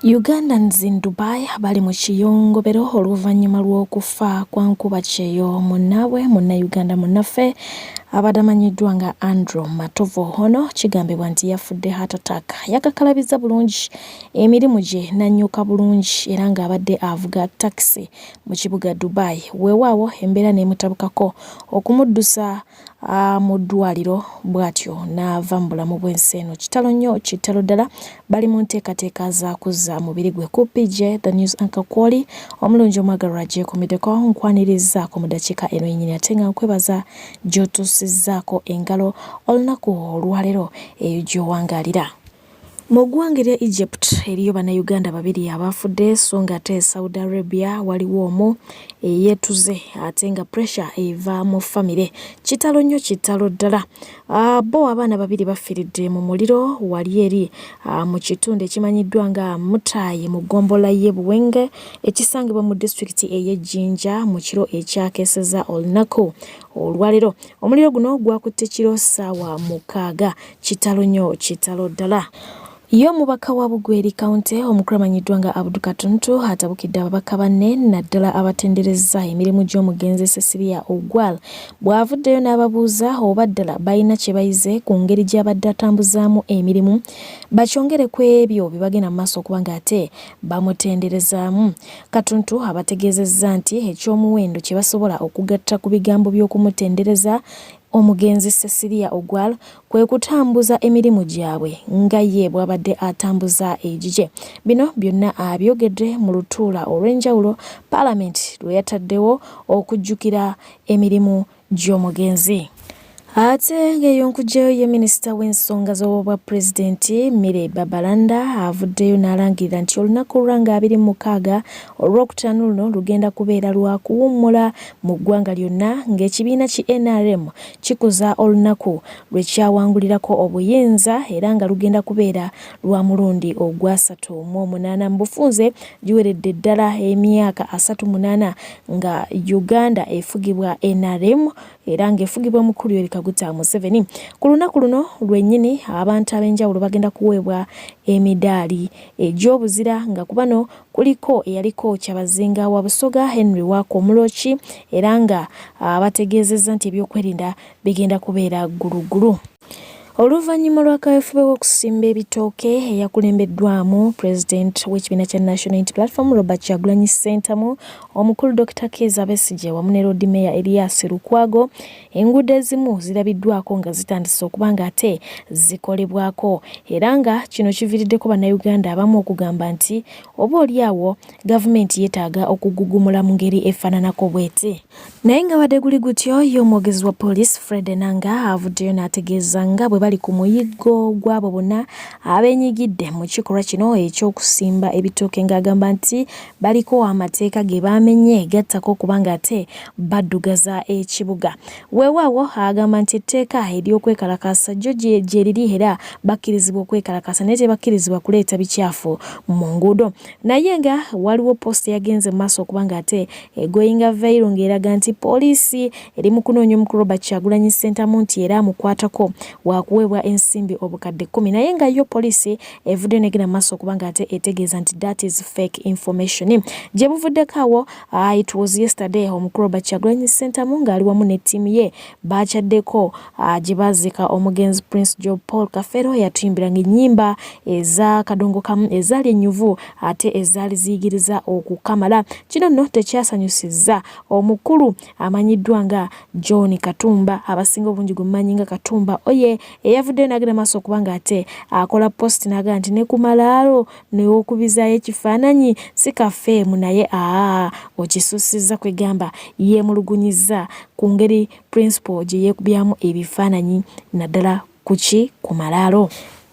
Ugandans in Dubai bali mu kiyongobero oluvannyuma lw'okufa kwa nkuba kyeyo munnaabwe munnayuganda munnaffe abadde amanyiddwa nga Andrew Matovu. Ono kigambibwa nti yafudde heart attack. Yakakalabiza bulungi emirimu gye n'annyuka bulungi era ng'abadde avuga taxi mu kibuga Dubai. Weewaawo embeera n'emutabukako okumuddusa mu ddwaliro bw'atyo n'ava mu bulamu bw'ensi eno. Kitalo nnyo, kitalo ddala. Bali mu nteekateeka za kuzza mubiri gwe. KITALO The News Anchor Kwoli omulungi omwagalwa gyekomeddeko nkwanirizaako mu ddakiika eno yennyini ate nga nkwebaza gy'otuusizzaako engalo olunaku olwaleero eyo gy'owangaalira. Mu ggwanga erya Egypt eriyo bannayuganda babiri abafudde so ng'ate Saudi Arabia waliwo omu eyeetuze ate nga pressure eva mu famire. Kitalo nnyo, kitalo ddala. Bo abaana babiri bafiiridde mu muliro wali eri mu kitundu ekimanyiddwa nga Mutayi mu ggombolola y'e Buwenge ekisangibwa mu disitulikiti ey'Ejjinja mu kiro ekyakeeseza olunaku olwaleero. Omuliro guno gwakutte kiro ssaawa 6. Kitalo nnyo, kitalo ddala. Yo mubaka wa Bugweri County omukulu amanyiddwa nga Abdul Katuntu atabukidde ababaka banne naddala abatenderezza emirimu gy'omugenzi Cecilia Ogwal bw'avuddeyo n'ababuuza oba ddala balina kye bayize ku ngeri gy'abadde atambuzaamu emirimu bakyongere ku ebyo bye bagenda mu maaso okuba ng'ate bamutenderezaamu. Katuntu abategeezezza nti eky'omuwendo kye basobola okugatta ku bigambo by'okumutendereza omugenzi Cecilia Ogwal kwe kutambuza emirimu gyabwe nga ye bw'abadde atambuza egigye. Bino byonna abyogedde mu lutuula olw'enjawulo Paalamenti lwe yataddewo okujjukira emirimu gy'omugenzi. Ate ng'eyo nkugyeyo ye minisita w'ensonga z'obwa pulezidenti Mire Babalanda avuddeyo n'alangirira nti olunaku lwa 26 olwokutaano luno lugenda kubeera lwa kuwummula mu ggwanga lyonna ng'ekibiina ki NRM kikuza olunaku lwe kyawangulirako obuyinza era nga lugenda kubeera lwa mulundi ogwa 38 mu bufunze giweredde ddala emyaka 38 nga Uganda efugibwa NRM era ng'efugibwa mukulu Yoweri Kaguta Museveni. Ku lunaku luno lwennyini abantu ab'enjawulo bagenda kuweebwa emidaali egy'obuzira nga ku bano kuliko eyaliko Kyabazinga wa Busoga Henry Wako Muloki era nga bategeezezza nti ebyokwerinda bigenda kubeera ggulugulu. Oluvannyuma lw'akaweefube w'okusimba ebitooke eyakulembeddwamu Pulezidenti w'ekibiina kya National Unity Platform Robert Kyagulanyi Ssentamu, omukulu Dr. Kizza Besigye wamu ne Road Mayor Erias Lukwago, enguudo ezimu zirabiddwako nga zitandise okuba ng'ate zikolebwako era nga kino kiviiriddeko bannayuganda abamu okugamba nti oboolyawo gavumenti yeetaaga okugugumula mu ngeri efaananako bw'eti. Naye nga badde guli gutyo ye omwogezi wa poliisi Fred Enanga avuddeyo n'ategeeza nga bwe bali ku muyiggo gw'abo bonna abeenyigidde mu kikolwa kino eky'okusimba ebitooke ng'agamba nti baliko amateeka ge baamenye gattako okuba ng'ate baddugaza ekibuga. Weewaawo agamba nti etteeka ery'okwekalakaasa jjo gye liri era bakkirizibwa okwekalakaasa naye tebakkirizibwa kuleeta bicaafu mu nguudo. Naye nga waliwo post yagenze mu maaso okuba ng'ate egoyinga vayiro ng'eraga nti poliisi eri mu kunoonya omukulu Robert Kyagulanyi Ssentamu nti era amukwatako wakuweebwa ensimbi obukadde 10 naye nga yo poliisi evudde negenda mu maaso okuba ng'ate etegeeza nti that is fake information. Gye buvuddeko awo it was yesterday omukulu Robert Kyagulanyi Ssentamu ng'ali wamu ne ttiimu ye bakyaddeko gye baazika omugenzi Prince Job Paul Kafero yatuyimbiranga ennyimba eza kadongo kamu ezaali ennyuvu ate ezaali ziyigiriza okukamala. Kino nno tekyasanyusizza omukulu amanyiddwa nga John Katumba abasinga obungi gumumanyi nga Katumba oye eyavuddeyo n'agenda maaso okuba ng'ate akola post n'agamba nti ne ku malaalo n'okubizaayo ekifaananyi si kafeemu naye okisussizza kwegamba yeemulugunyizza ku ngeri principal gye yeekubyamu ebifaananyi naddala ku malaalo.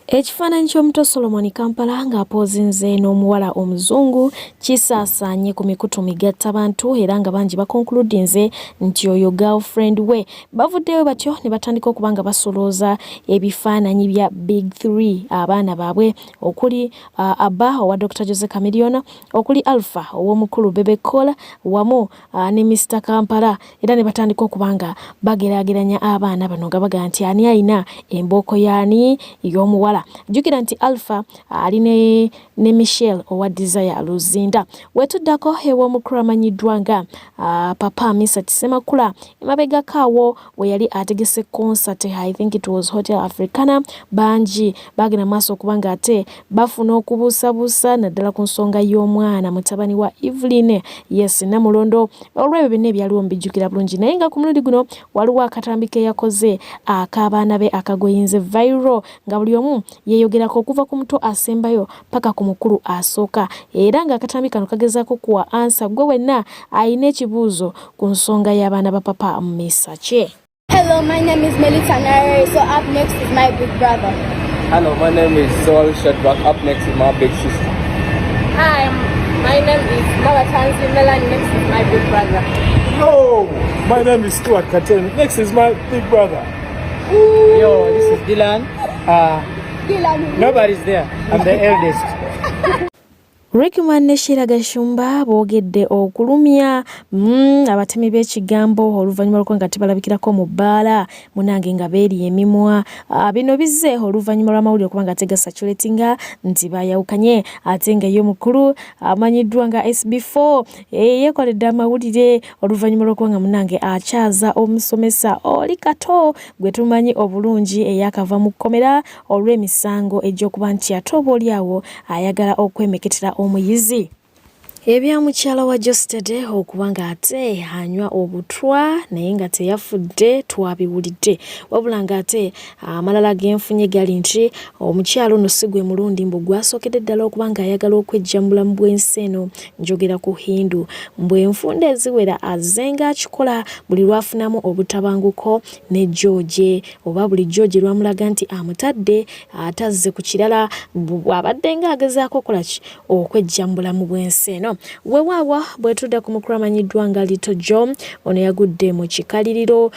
Ekifaananyi ky'omuto Solomon Kampala ng'apoozinze n'omuwala omuzungu kisaasaanye ku mikutu migattabantu era nga bangi bakonkludinze nti oyo girlfriend we. Bavuddeyo batyo ne batandika okuba nga basolooza ebifaananyi bya Big 3 abaana baabwe okuli Abba owa Dr. Jose Chameleone, okuli Alpha ow'omukulu Bebe Cola wamu ne Mr. Kampala era ne batandika okuba nga bageraageranya abaana bano nga bagaa nti ani ayina emboko yaani y'omuwala. Jukira nti Alpha ali ne Michelle owa Desire Luzinda. Wetuddako ew'omukulu amanyiddwa nga Papa Misa Tisemakula emabega kaawo we yali ategese concert, I think it was Hotel Africana. Bangi bagenda maaso okuba nga ate bafuna okubuusabuusa naddala ku nsonga y'omwana mutabani wa Evelyn Namulondo. Olw'ebyo byonna ebyaliwo mbijjukira bulungi naye nga ku mulundi guno waliwo akatambi ke yakoze ak'abaana be akagoyinze viral nga buli omu yeeyogerako okuva ku muto asembayo paka ku mukulu asooka era nga akatambi kano kagezaako kuwa ansa gwe wenna ayina ekibuuzo ku nsonga y'abaana ba Papa Misa kye. Hello, my name is Melita Nare, so up next is my big brother. Hello, my name is Sol Shadbak, up next is my big sister. Hi, my name is Malatanzi Melan, next is my big brother. Yo, my name is Stuart Katen, next is my big brother. Ooh. Yo, this is Dylan. Dylan. Nobody's there. I'm the eldest. Rickman ne Shira Gashumba boogedde okulumya abatemi b'ekigambo oluvannyuma lw'okuba tebalabikirako mu bbaala munange nga beeri emimwa. Bino bizze oluvannyuma lw'amawulire okuba nga tegasatulatinga nti bayawukanye ate nga ye mukulu amanyiddwa nga SB4 yeekoledde amawulire oluvannyuma lw'okuba nga munange akyaza omusomesa oli Kato gwe tumanyi obulungi eyakava mu kkomera olw'emisango egy'okuba nti ate oba oliawo ayagala okwemeketera omuyizi. Ebya mukyala wa Jostede okuba nga ate anywa obutwa naye nga teyafudde twabiwulidde wabula nga ate amalala g'enfunye gali nti omukyala ono si gwe mulundi mbu gwasookedde ddala okuba nga ayagala okwejja mu bulamu bw'ensi eno njogera ku Hindu mbwe enfunda eziwera azenga akikola buli lwafunamu obutabanguko ne George oba buli George lwamulaga nti amutadde atazze ku kirala abadde nga agezaako okukola ki okwejja mu bulamu bw'ensi eno. Wewawa bwetudda ku mukulu amanyiddwa nga Little John ono yagudde mu kikaliriro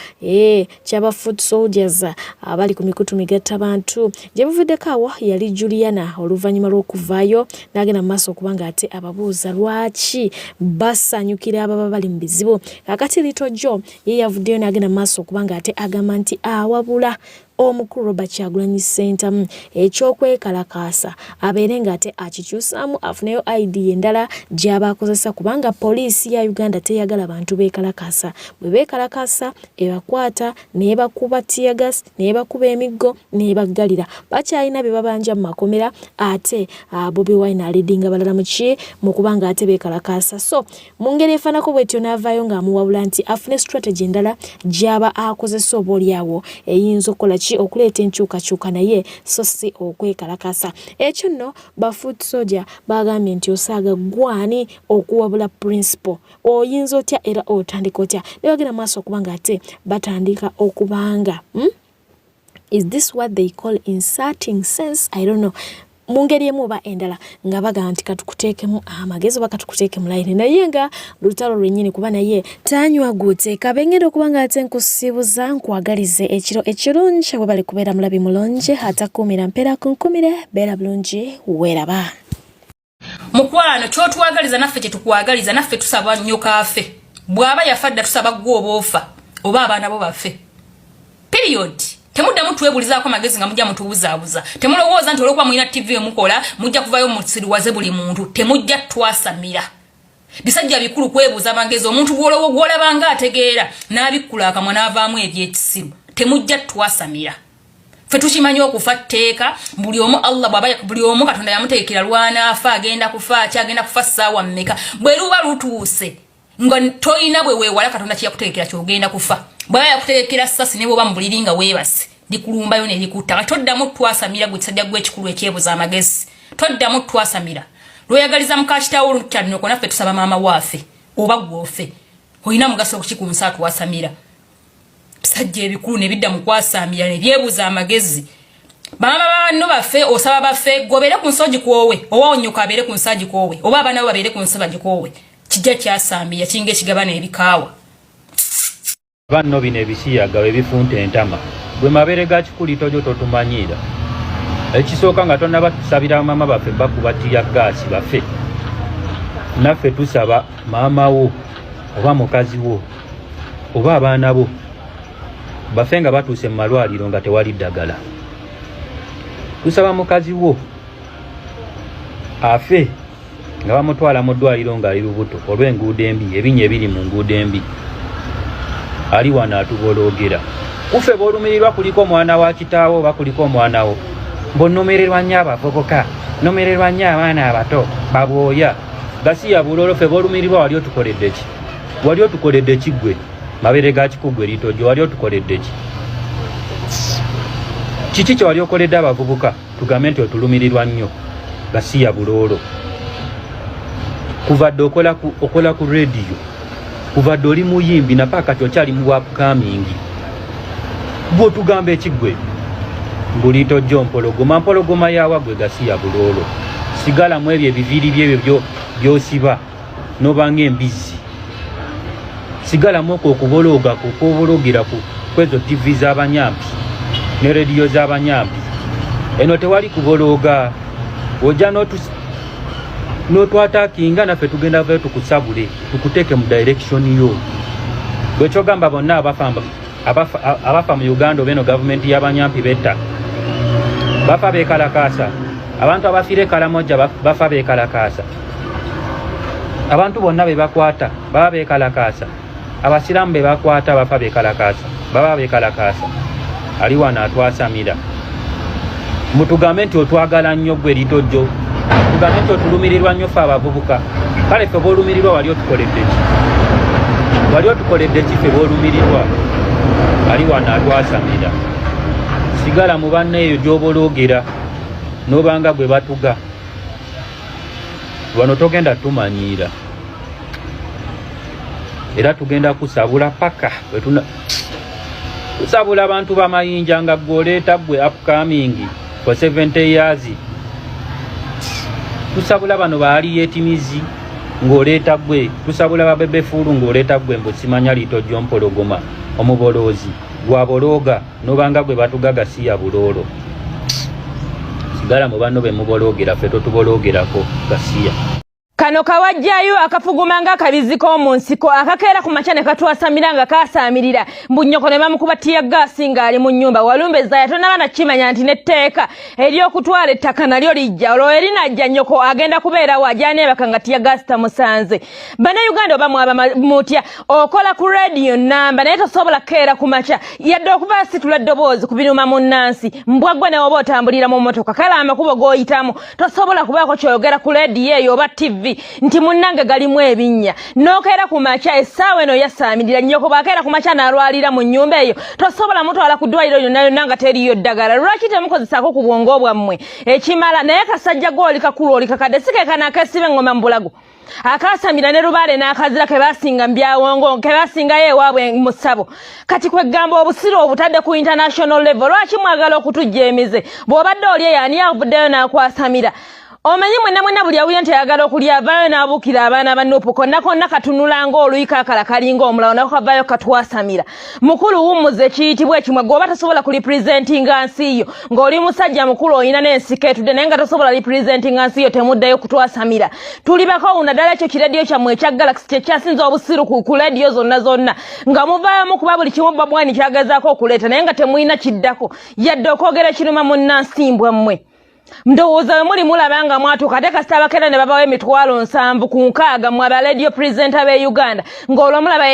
ky'aba foot soldiers abali ku mikutu migattabantu gye buvuddeko awo yali Juliana oluvannyuma lw'okuvaayo n'agenda mu maaso okuba nga ate ababuuza lwaki basanyukira ababa bali mu bizibu. Kakati Little John ye yavuddeyo n'agenda mu maaso okuba nga ate agamba nti awabula omukulu Robert Kyagulanyi Ssentamu ekyokwekalakaasa abeere nga ate akikyusaamu afuneyo ID endala gy'aba akozesa kubanga poliisi ya Uganda teyagala bantu beekalakaasa. Bwe beekalakaasa ebakwata n'ebakuba teargas n'ebakuba emiggo n'ebaggalira. Bakyalina bye babanja mu makomera ate Bobi Wine alidinga balala mu ki mu kubanga ate beekalakaasa. So mu ngeri efaanako bwetyo n'avaayo ng'amuwabula nti afune strategy endala gy'aba akozesa oba oliawo eyinza okukola okuleeta enkyukakyuka naye so si okwekalakasa. Ekyo nno bafoot soldier bagambye nti osaaga gwani okuwabula principal oyinza otya era otandika otya ne bagenda maaso okuba nga ate batandika okubanga is this what they call inserting sense? I don't know. Mungeri emu oba endala nga baga nti katukuteekemu amagezi oba katukuteekemu layini naye nga lutalo lwennyini kuba naye tanywa guteeka bengenda okuba nga ate nkusiibuza nkwagalize ekiro ekirungi bwe bali kubeera mulabi mulungi atakuumira mpeera kunkumire beera bulungi weeraba. Mukwano kyotwagaliza naffe kyetukwagaliza naffe tusaba nnyo kaafe bw'aba yafadda tusaba gwe oba ofa oba abaana bo baffe period. Temuddamu twebulizaako magezi nga mujja mutubuzaabuza. Temulowooza nti olwokuba mulina TV emukola mujja kuvayo musiriwaze buli muntu. Temujja twasamira. Bisajja bikulu kwebuuza magezi omuntu gw'olabanga ategeera n'abikkula akamwa n'avaamu ebyekisimu. Temujja twasamira. Ffe tukimanyi okufa tteeka buli omu Allah bw'aba buli omu Katonda yamuteekera lw'anaafa agenda kufa kyagenda kufa ssaawa mmeka. Bwe luba lutuuse nga toyina bwe weewala Katonda kiyakuteekera ky'ogenda kufa. Bwaba yakuteekera ssasi ne bw'oba mu buliri nga weebase likulumbayo ne likutta. Toddamu twasamira gwe kisajja gw'ekikulu ekyebuza amagezi. Toddamu twasamira. Lweyagaliza muka kitaawo olukyalino naffe tusaba maama waafe oba gwofe. Olina mugaso okukikunsa twasamira. Bisajja ebikulu ne bidda mu kwasamira ne byebuza amagezi. Baba bano bafe osaba bafe gobere ku nsoji kwowe owa onyoka abere ku nsaji kwowe oba abana babere ku nsaji kwowe kijja kyasambi yakinge kigabana ebikawa banno bine bisiyaga ebifunte entama bwe mabere gakikuli tojo totumanyira ekisooka nga tonna batusabira mama bafe bakubatiya gaasi bafe naffe tusaba maama wo oba mukazi wo oba abaana bo bafe nga batuuse mu malwaliro nga tewali ddagala tusaba mukazi wo afe nga bamutwala mu ddwaliro ng'ali lubuto olw'enguudo embi ebinya ebiri mu nguudo embi ali wano atubologera kufe b'olumirirwa kuliko omwana wa kitaawo oba kuliko omwana wo mbonnomererwa nnyo abavubuka nomererwa nnyo abaana abato babwoya gasiya bulolo fe b'olumirirwa wali otukoledde ki wali otukoledde ki gwe mabere gakikugwe litojjo wali otukoledde ki kiki kye wali okoledde abavubuka tugambe nti otulumirirwa nnyo gasiya bulolo kuvadde okola ku rediyo kuvadde oli muyimbi napaka kyokyali mu bwapukamingi bwotugamba ekigwe ngulitojjo mpologoma yawa gwe gasiya bulolo sigalamu ebyo ebiviiri byebyo byosiba nobanga embizi sigalamu okwo okubologa kukobologera kwezo TV z'abanyampi ne rediyo z'abanyampi eno tewali kubologa ojja n'otwatakinga naffe tugenda vayo tukusabule tukuteeke mu direction yo bwekyogamba bonna abafa mu Uganda obeno gavumenti y'abanyampi betta bafa bekalakasa abantu abafiire Kalamoja bafa bekalakasa abantu bonna bebakwata baba bekalakasa abasiramu bebakwata bafa bekalakasa baba bekalakasa ali wano atwasamira mutugambe nti otwagala nnyo gwe litojjo tugambe nti otulumirirwa nnyo ffe abavubuka kale ffe b'olumirirwa wali otukoledde ki ffe b'olumirirwa ali wano atwasamira sigala mu banna eyo gy'obologera n'obanga gwe batuga wano togenda tumanyiira era tugenda kusabula paka tusabula abantu bamayinja nga gwoleeta gwe upcoming for 70 years tusabula bano baali yetimizi ng'oleeta gwe tusabula babebefulu ng'oleeta gwe mbusimanya litojjo mpologoma omubolozi gwabologa nobanga gwe batugaga siya bulolo sigala mu banno be mubologera ffe totubologerako gasiya kano kawajjayo akafugumanga akabiziko mu nsiko akakeera ku makya ne katwasamira nga kaasamirira mbunyoko ne bamukubatiya gaasi ng'ali mu nnyumba walumbeza yatonaba nakimanya nti netteeka ery'okutwala ettaka nalyo lijja olwo erinajja nnyoko agenda kubeerawo ajyaneebaka nga tiya gaasi tamusanze bannayuganda oba mwaba mutya okola ku rediyo namba naye tosobola kukeera ku makya yadde okuba situla eddoboozi ku biruma mu nnansi mbwaggwe newoba otambulira mu mmotoka kale amakubo g'oyitamu tosobola kubaako ky'oyogera ku rediyo eyo oba TV nti munnange galimu ebinnya nokeera ku makya essaawa eno yasaamirira nnyoko bw'akeera ku makya n'alwalira mu nnyumba eyo tosobola mutwala ku ddwaliro yonna yonna nga teriyo ddagala lwaki temukozesaako ku bwongo bwammwe ekimala naye kasajja gooli kakulu oli kakadde si keekana akeesiba engoma mu bulago akaasamira ne lubaale n'akazira ke baasinga mu byawongo ke baasingayo ewaabwe mu ssabo kati kwegamba obusiru obutadde ku international level lwaki mwagala okutujjeemize bw'obadde oli eyo ani avuddeyo n'akwasamira omanyi mwenna buli awulira nti ayagala okulya avaayo n'abuukira abaana bannupu konna katunula ng'oluyika akala kalinga omulawo nako kavaayo katwasamira mukulu wummuze ekiyitibwa ekimwe gwoba tosobola ku representinga nsi yo ng'oli musajja mukulu olina n'ensiko etudde naye nga tosobola representinga nsi yo temuddayo kutwasamira tuli bakowuna ddala ekyo kirediyo kyammwe ekya galaxy kyekyasinza obusiru ku lediyo zonna nga muvaayo mukuba buli kimu babwani kyagezaako okuleeta naye nga temulina kiddako yadde okwogera ekiruma munnansimbwa mmwe ndowooza we muli mulaba nga mwatuuka ate kasita abakeera ne babawo emitwalo 7 ku 6 mu abalediyo purezidenta b'e Uganda ng'olwo mulaba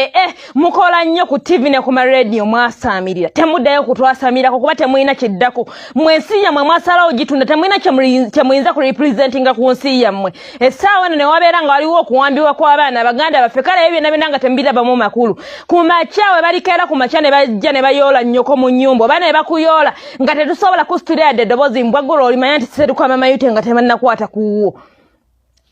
mukola nnyo ku TV ne ku marediyo mwasaamirira temuddayo kutwasamirako kuba temulina kiddako mwensi yammwe mwasalawo gitunda temulina kyemuyinza ku representinga ku nsi yammwe essaawa eno ne wabeera nga waliwo okuwambibwa kw'abaana abaganda baffe kale ebyo byonna nga temubirabamu makulu ku makya we balikeera ku makya ne bajja ne bayoola nnyoko mu nnyumba oba ne bakuyoola nga tetusobola kusitula yadde eddoboozi mbwaggula olimanya nti seruka mama yute nga temannakwata kuwo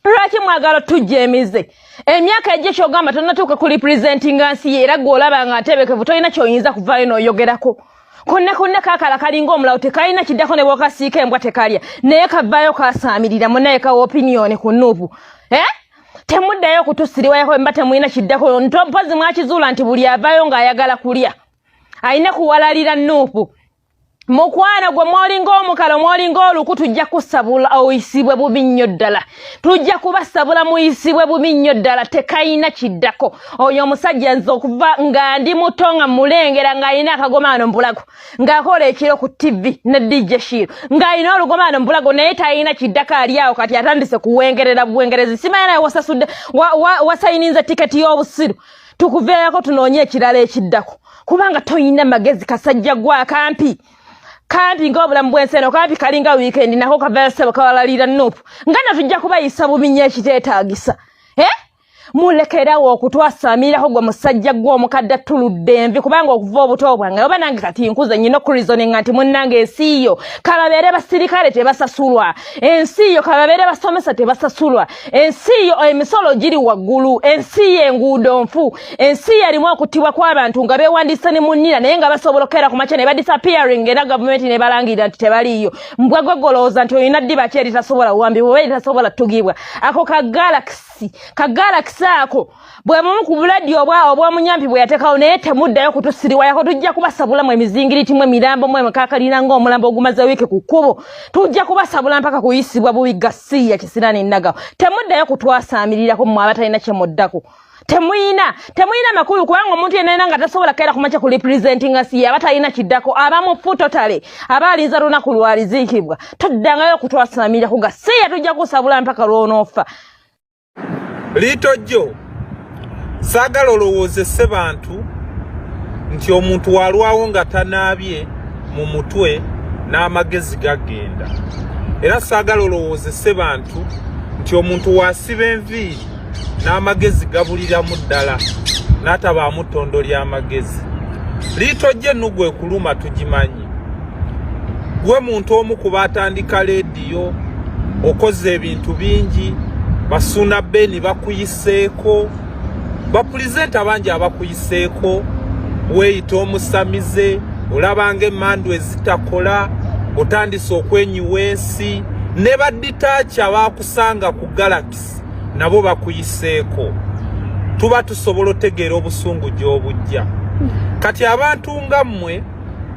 lwaki mwagala tujjeemize emyaka ejje kyogamba tonnatuuka ku representinga nsi ye era gw'olaba nga ntebekevu tolina ky'oyinza kuvaayo n'oyogerako konna kakala kalinga omulawo tekalina kiddako ne bwokasiika embwa tekalya naye kavaayo kasaamirira munaye ka opinion ku Nuupu temuddayo kutusiriwayako mba temulina kiddako mpozi mwakizuula nti buli avaayo ng'ayagala kulya ayina kuwalalira Nuupu mukwana gwe mwolinga omukalo mwolinga oluku tujja kusabula oyisibwe bubi nnyo ddala tujja kubasabula muyisibwe bubi nnyo ddala tekayina kiddako oyo omusajja nze okuva nga ndi muto nga mulengera ng'ayina akagomaano mbulago ng'akola ekiro ku TV ne DJ Shiro ng'ayina olugomaano mbulago naye tayina kiddako ali awo kati atandise kuwengerera buwengerezi simanyi naye wasasudde wasayininze tiketi y'obusiru tukuveerako tunoonye ekirala ekiddako kubanga toyina magezi kasajja gwa kampi ng'obulamu bw'ensi kampi kalinga weekend nako kavaayo ssebo kawalalira Nuupu ngana tujja kubayisa bubi nnyo ekiteetaagisa mulekerawo okutwasaamirirako gwe musajja gw'omukadde tuludde envi kubanga okuva obuto bwange oba nange kati nkuze nyina okurizoninga nti munnange ensi yo kababeere basirikale tebasasulwa ensi yo kababeere basomesa tebasasulwa ensi yo emisolo giri waggulu ensi yo enguudo nfu ensi yo erimu okuttibwa kw'abantu nga beewandiisa ne munnira naye nga basobola okkeera ku makya ne badisappearing era gavumenti ne balangirira nti tebaliiyo mbwe gwe golowooza nti olina ddiba ki eritasobola wambibwa oba eritasobola tugibwa ako kagalaxy ako bwe mumu ku buladi obw'omunyampi bwe yatekawo naye temuddayo kutusiriwayako tujja kubasabula mu emizingiriti mu emirambo mu emakakalina ng'omulambo ogumaze wiiki ku kkubo tujja kubasabula mpaka kuyisibwa bubi gasiya kisirani nnagawo temuddayo kutwasamirirako mmwe abatalina kye muddako temuyina makulu kubanga omuntu yenna nga tasobola kera kumakya ku representing asiye abatalina kiddako abamu futotale abalinza lunaku lwaliziikibwa toddangayo kutwasamirirako gasiya tujja kusabula mpaka lw'onoofa Lito jo saagala olowoozese bantu nti omuntu walwawo nga tanaabye mu mutwe n'amagezi gagenda era saagala olowoozese bantu nti omuntu wasiba enviiri n'amagezi gabuliramu ddala n'atabaamu ttondo ly'amagezi Lito je nugwe kuluma tugimanyi gwe muntu omu kuba atandika leediyo okoze ebintu bingi basuna beni bakuyiseeko bapulizenta abangi abakuyiseeko weeyita omusamize olabanga emmandu ezitakola otandise okwenyuwa ensi ne badditaaki abaakusanga ku galakisi nabo bakuyiseeko tuba tusobola otegeera obusungu gy'obujja kati abantu nga mmwe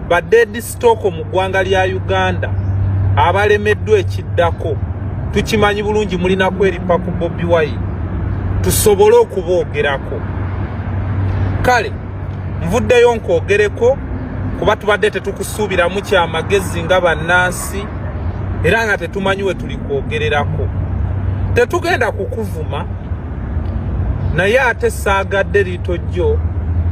baddeedi sitooko mu ggwanga lya Uganda abalemeddwa ekiddako tukimanyi bulungi mulina kweripa ku Bobi Wine tusobole okuboogerako kale nvuddeyo nkwogereko kuba tubadde tetukusuubiramu kyamagezi nga bannansi era nga tetumanyi we tuli kwogererako tetugenda kukuvuma naye ate saagadde Lito jo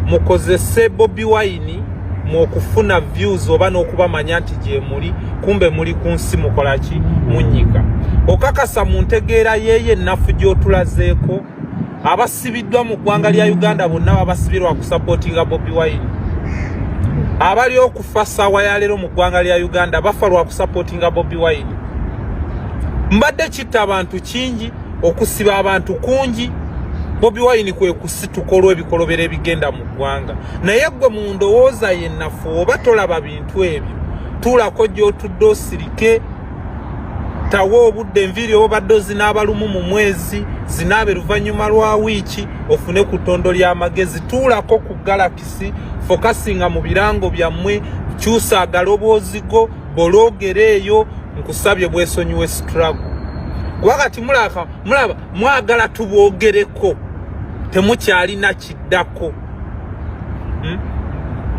mukozese Bobi Wine mwokufuna views oba n'okubamanya nti gye muli kumbe muli ku nsi mukolaki munyiga okakasa mu ntegeera yeeye ennafu gy'otulazeeko abasibiddwa mu ggwanga lya Uganda bonna babasibirwa kusapootinga Bobi Wine abali okufa ssaawa ya leero mu ggwanga lya Uganda bafa lwa kusapootinga Bobi Wine mbadde kitta abantu kingi okusiba abantu kungi Bobi Wine kwe kusituka olw'ebikolobero ebigenda mu ggwanga naye gwe mu ndowooza yennafu oba tolaba bintu ebyo tuulako gy'otudde osirike tawa obudde enviiri obadde zinaabalumu mu mwezi zinaabe luvannyuma lwa wiiki ofune ku ttondo ly'amagezi tuulako ku galakisi fokasinga mu birango byammwe kyusa agaloboozigo boloogere eyo nkusabye bwesonyiwe struggle wakati mulaba mwagala tuboogereko temukyalina kiddako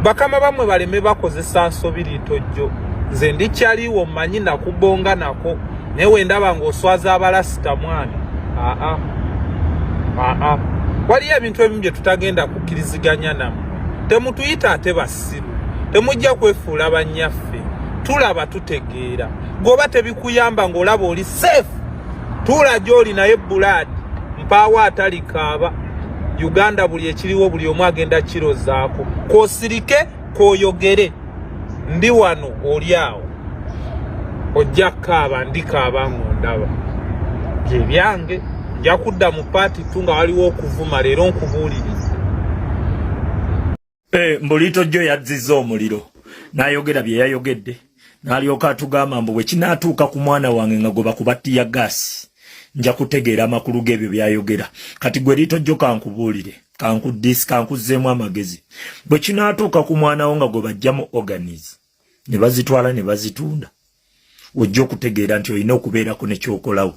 bakama bamwe baleme bakozesa nsobi Lito jo nze ndikyaliwo mmanyi nakubonga nako naye wendaba ng'oswaza abalasita mwana waliyo ebintu ebimu bye tutagenda kukkiriziganya nammwe temutuyita ate basiru temujja kwefuula bannyaffe tulaba tutegeera gwoba tebikuyamba ng'olaba oli safe tuula gy'oli naye bulaadi mpaawo atalikaaba Uganda buli ekiriwo buli omu agenda kirozaako kosirike koyogere ndi wano oli awo ojja kaaba ndikaaba ng'ondaba bye byange nja kudda mu paati tu nga waliwo okuvuma leero nkubuuliriza mbu Lito jo yazzizza omuliro n'ayogera bye yayogedde n'alyoka atugamba mbu bwe kinaatuuka ku mwana wange nga goba kubatiya gasi nja kutegeera amakulu g'ebyo byayogera. Kati gwe Liitojjo kankubuulire kankuzeemu amagezi. Bwe kinaatuuka ku mwana wo nga gwe bajjamu organize ne bazitwala ne bazitunda, ojja okutegeera nti olina okubeerako ne kyokolawo.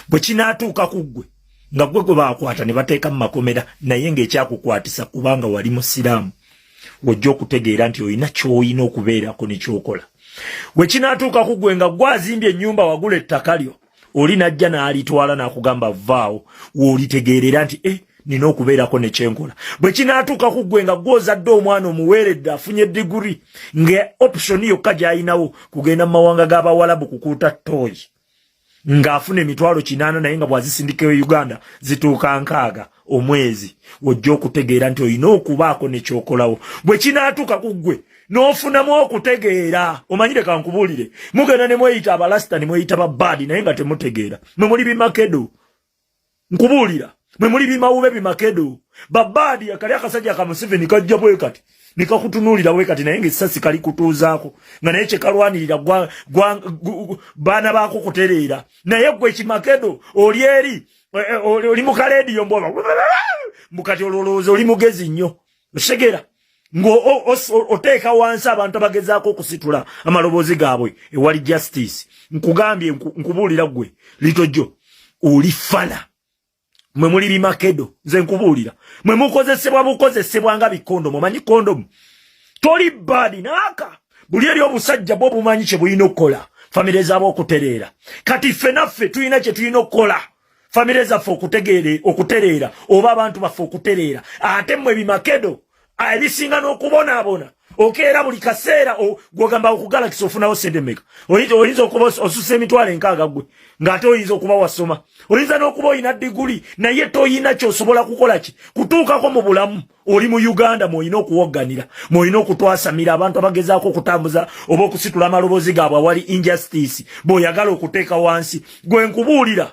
Bwe kinaatuuka ku ggwe nga gwe gwe baakwata ne bateeka mu makomera naye ng'ekyakukwatisa kubanga wali musiraamu, ojja okutegeera nti olina ky'olina okubeerako ne kyokola. Bwe kinaatuuka ku ggwe nga gwazimbye ennyumba wagula ettaka lyo, oli najja n'alitwala n'akugamba vaawo, w'olitegeerera nti nina okubeerako ne kyenkola. Bwe kinaatuuka ku ggwe nga gw'ozadde omwana omuweeredde afunye diguri nga option yokka gy'ayinawo kugenda mu mawanga g'Abawalabu kukuuta ttooyi ng'afuna emitwalo 800 naye nga bw'azisindika e Uganda zituuka 6 omwezi, ojja okutegeera nti olina okubaako ne kyokolawo. Bwe kinaatuuka ku ggwe n'ofunamu okutegeera, omanyire kankubuulire, mugenda ne mweyita abalasita ne mweyita babbaadi naye nga temutegeera. Mwe muli bimakedo, nkubuulira, mwe muli bimawube bimakedo. Babbaadi akali akasajja ka Museveni kajja bwe kati nikakutunuulira bwe kati naye ng'essasi kali kutuuzaako nga naye kyekalwanirira baana baako kutereera. Naye gwe kimakedo oli eri oli mu kaleediyo mboba mukati olowooza oli mugezi nnyo, osegera ng'oteeka wansi abantu abagezaako okusitula amaloboozi gaabwe ewali justice. Nkugambye nkubuulira gwe Liitojjo oli fala. Mwe muli bimakedo, nze nkubuulira, mwe mukozesebwa bukozesebwa nga bikondomu. Omanyi kondomu toli badi naaka buli eri obusajja bwo bumanyi kye bulina okukola famire zaabo okutereera. Kati ffe naffe tulina kye tulina okukola famire zaffe okutereera oba abantu baffe okutereera. Ate mmwe bimakedo ebisinga n'okubonaabona okeera buli kaseera gwogamba okugalakisa ofunawo sente mmeka. Oyinza okuba osusa emitwalo 6 gwe ng'ate oyinza okuba wasoma, oyinza n'okuba oyina diguli naye toyina kyosobola kukola ki kutuukako mu bulamu. Oli mu Uganda mwolina okuwogganira, mwolina okutwasamira abantu abagezaako okutambuza oba okusitula amaloboozi gaabwe awali injustice bw'oyagala okuteeka wansi. Gwe nkubuulira,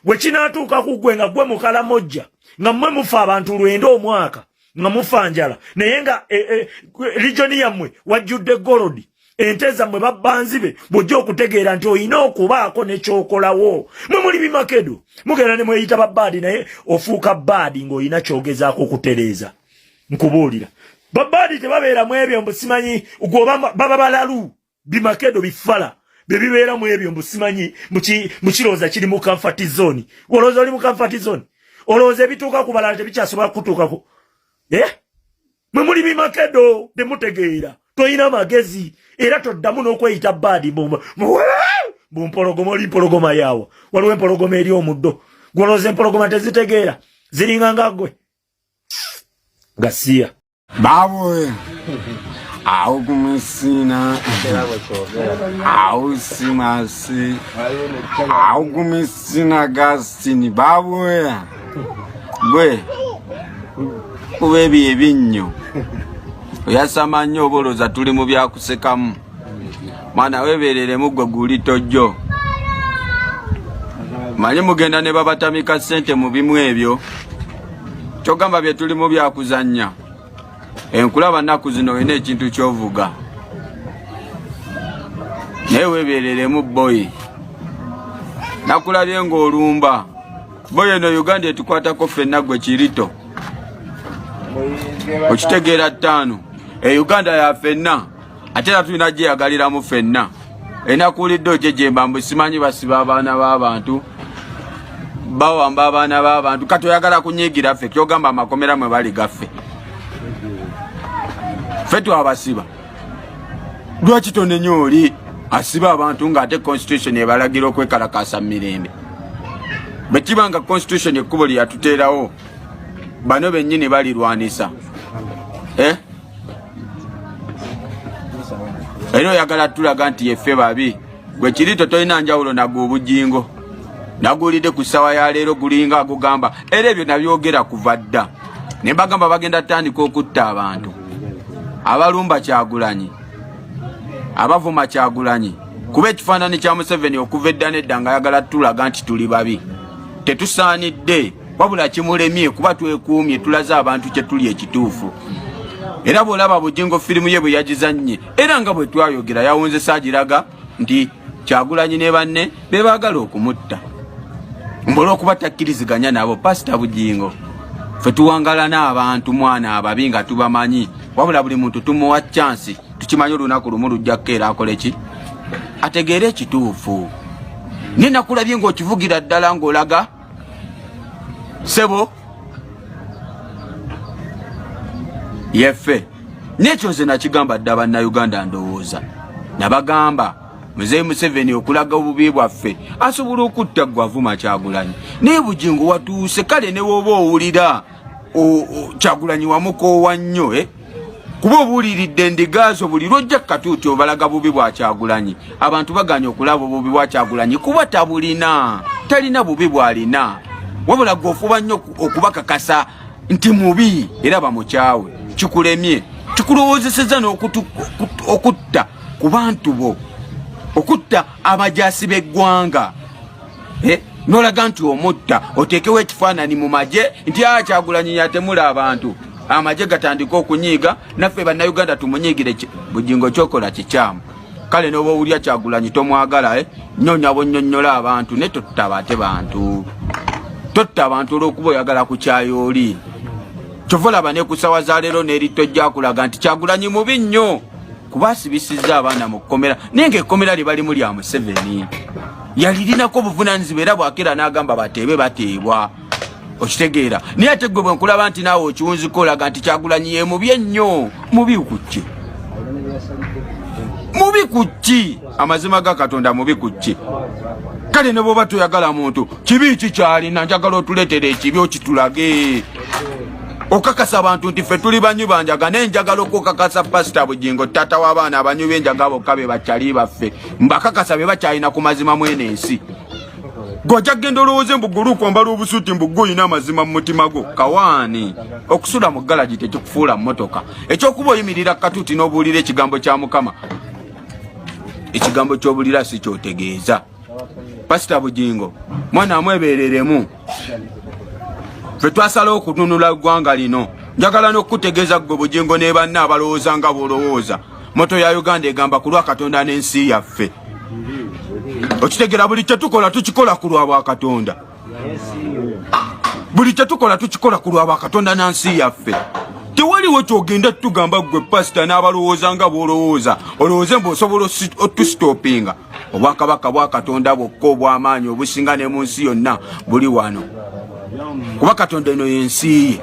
bwe kinaatuuka ku ggwe nga gwe mukalamojja nga mmwe mufa abantu 2 omwaka nga mufa njala naye nga regioni yammwe wajjudde golodi, ente zammwe babbanzibe, bw'ojja okutegeera nti olina okubaako ne kyokolawo. Mwe muli bimakedo, mugenda ne mweyita babbaadi naye ofuuka bbaadi ng'olina kyogezaako okutereeza. Nkubuulira, babbaadi tebabeera mu ebyo mbu simanyi gwoba baba balalu. Bimakedo bifala bye bibeera mu ebyo mbu simanyi mu kirooza kiri mu comfort zone. Olowooza oli mu comfort zone? Olowooza ebituuka ku balala tebikyasobola kutuukako? Mwe muli bimakedo temutegeera, toyina magezi era toddamu n'okweyita bbaadi bumpologoma. Oli mpologoma yaawo, waliwo empologoma eri omuddo. Gwolowooza empologoma tezitegeera ziringa nga ggwe gasiya bawe au kumisina au simasi au kumisina gasini bawe gwe kubebi ebinnyo oyasama nnyo oboloza tuli mu byakusekamu. Mwana webereremu gwe Liitojjo, manyi mugenda ne babatamika ssente mu bimu ebyo kyogamba bye tuli mu byakuzannya. Enkulaba nnaku zino olina ekintu ky'ovuga naye webereremu boyi. Nakulabye ng'olumba boyi eno Uganda etukwatako ffenna gwe Kirito okitegeera 5 Uganda ya ffenna ate era tulina gyeyagaliramu ffenna. Enakuulidde ogyejemba mbu simanyi basiba abaana b'abantu bawamba abaana b'abantu. Kati oyagala kunyiigira ffe kyogamba amakomera mwe bali gaffe ffe twabasiba. Lwaki tonenya oli asiba abantu ng'ate constitution ebalagira okwekalakaasa mu mirembe? Bwe kiba nga constitution ekkubo lye yatuteerawo bano bennyini balirwanisa era oyagala tulaga nti yeffe babi. Gwe Kirito tolina njawulo nagwe obujingo naguwulidde ku ssawa ya leero gulinga agugamba era ebyo nabyogera kuva dda ne mbagamba bagenda tandika okutta abantu abalumba Kyagulanyi abavuma Kyagulanyi kuba ekifaananyi kya Museveni okuva edda nedda nga ayagala tulaga nti tuli babi. Tetusaanidde wabula kimulemye kuba twekuumye tulaze abantu kye tuli ekituufu. era bw'olaba Bujingo firimu ye bwe yagizannye era nga bwe twayogera yawunzesa agiraga nti Kyagulanyi ne banne be baagala okumutta mbola okuba takkiriziganya nabo Pastor Bujingo ffe tuwangala n'abantu mwana ababi nga tubamanyi wabula buli muntu tumuwa chance tukimanyi olunaku lumu lujja kukeera akole ki ategeere ekituufu ninakulabye ng'okivugira ddala ng'olaga sebo yeffe nekyo nze nakigamba dda bannayuganda ndowooza nabagamba Muzeeyi Museveni okulaga obubi bwaffe asobola okutta gwavuma Kyagulanyi naye Bujingo watuuse kale ne woba owulira Kyagulanyi wamukoowa nnyo kuba obuuliridde endigaazo buli lwojja katuuti obalaga bubi bwa Kyagulanyi abantu baganya okulaba obubi bwa Kyagulanyi kuba tabulina talina bubi bw'alina wabula gwofuba nnyo okubakakasa nti mubi era bamukyawe kikulemye kikulowoozeseza n'okutta ku bantu bo okutta abajaasi b'eggwanga n'olaga nti omutta oteekewo ekifaananyi mu magye nti Kyagulanyi yatemula abantu amagye gatandika okunyiiga naffe bannayuganda tumunyiigire Bujingo kyokola kikyamu kale n'oba owulya Kyagulanyi tomwagala nyonya bonnyonnyola abantu ne totta bate bantu totta abantu olw'okuba oyagala kukyayo oli kyova olaba ne ku ssawa za leero n'eritto gyakulaga nti Kyagulanyi mubi nnyo kuba asibisizza abaana mu kkomera naye ng'ekkomera lye balimu lya Museveni yalirinako obuvunaanyizibwa era bwakera n'agamba bateebe bateebwa okitegeera naye ate gwe bwe nkulaba nti naawe okiwunziko olaga nti Kyagulanyi ye mubi ennyo mubi ku ki mubi ku ki amazima ga Katonda mubi ku ki kale ne bw'oba toyagala muntu kibi ki kyalina njagala otuleetera ekibi okitulage okakasa abantu nti ffe tuli banyu banjaga naye njagala okukakasa Pastor Bujingo taata w'abaana abanyu b'enjaga bokka be bakyali baffe mbakakasa be bakyalina ku mazima mwene ensi gojja genda olowooze mbugulu kwambala obusuuti mbuggu oyina amazima mu mutima gwo kawaani okusula mu galagi tekikufuula mmotoka ekyokuba oyimirira katuuti n'obuulira ekigambo kya Mukama ekigambo ky'obulira si kyotegeeza Pastor Bujingo mwana amwebereremu ffe twasalawo okutunula eggwanga lino njagala n'okutegeeza gwe Bujingo ne banne abalowooza nga bw'olowooza moto ya Uganda egamba ku lwa Katonda n'ensi yaffe okitegeera buli kyetukola tukikola ku lwa Bwakatonda buli kyetukola tukikola ku lwa Bwakatonda n'ensi yaffe tewaliwo kyogenda tugamba gwe Pastor n'abalowooza nga bw'olowooza olowooze mbw'osobola otusitopinga obwakabaka bwa Katonda bwokka obw'amaanyi obusinga ne mu nsi yonna buli wano kuba Katonda eno y'ensi ye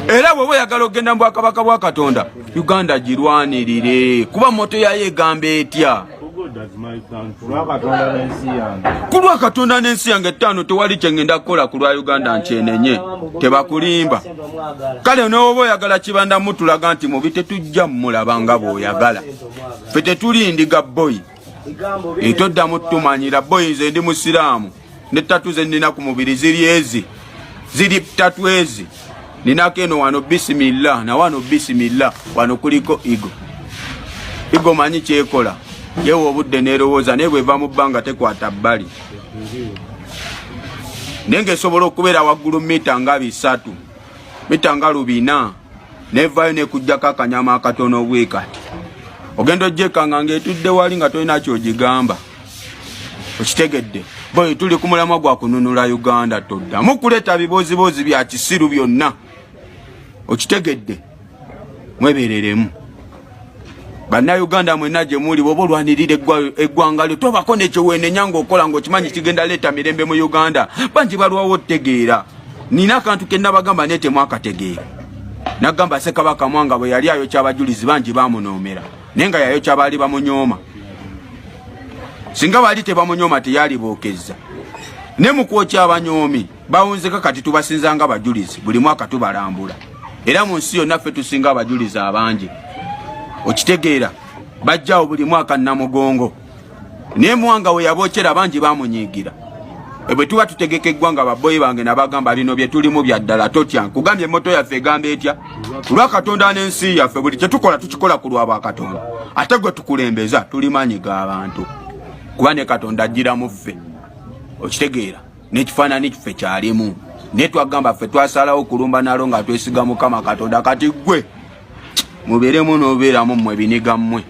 era bw'oba oyagala okgenda mu bwakabaka bwa Katonda Uganda girwanirire kuba moto yayo egamba etya ku lwa Katonda n'ensi yange ttaano tewali kyengenda kukola ku lwa Uganda nkyenenye tebakulimba kale n'oba oyagala kibanda mutulaga nti mubi tetujja mmulaba nga bw'oyagala ffe tetulindiga boyi etoddamu tumanyira boyi nze ndi musiraamu ne ttatu ze nnina ku mubiri ziri ttatu ezi ninako eno wano bisimillah na wano bisimillah wano kuliko igo manyi kyekola yewe obudde neerowooza naye bweva mu bbanga tekwata bbali naye ng'esobola okubeera waggulu mita nga 3 mita nga 4 nevayo nekujjako akanyama akatono obwekati ogenda ojjekanga ng'etudde wali nga tolina kyogigamba okitegedde boyi tuli ku mulamwa gwa kununula Uganda toddamu kuleeta bibooziboozi bya kisiru byonna okitegedde mwebereremu bannayuganda mwenna gye muli bw'oba olwanirira eggwanga lyo tobako nekyowenenya ng'okola ng'okimanyi kigenda leeta mirembe mu Uganda bangi balwawo otegeera nina akantu ke nabagamba naye temwakategeera nagamba Ssekabaka Mwanga bwe yali ayokya abajulizi bangi bamunoomera naye nga yayokya baali bamunyooma singa baali tebamunyooma teyali bookezza ne mu kwokya abanyoomi bawunzeka kati tubasinzanga abajulizi buli mwaka tubalambula era mu nsi yonna ffe tusinga abajulizi abangi okitegeera bajjawo buli mwaka Namugongo naye Mwanga we yabookera bangi bamunyiigira bwe tuba tutegeka eggwanga baboyi bange nabagamba bino bye tulimu bya ddala totya nkugambye emmoto yaffe egamba etya ku lwa Katonda n'ensi yaffe buli kyetukola tukikola ku lwa Bwakatonda ate gwe tukulembeza tuli maanyiga abantu kuba ne Katonda ajjira mu ffe okitegeera n'ekifaananyi kiffe kyalimu naye twagamba ffe twasalawo okulumba nalo nga twesiga Mukama Katonda kati gwe mubeeremu n'obeeramu mmwe biniga mmwe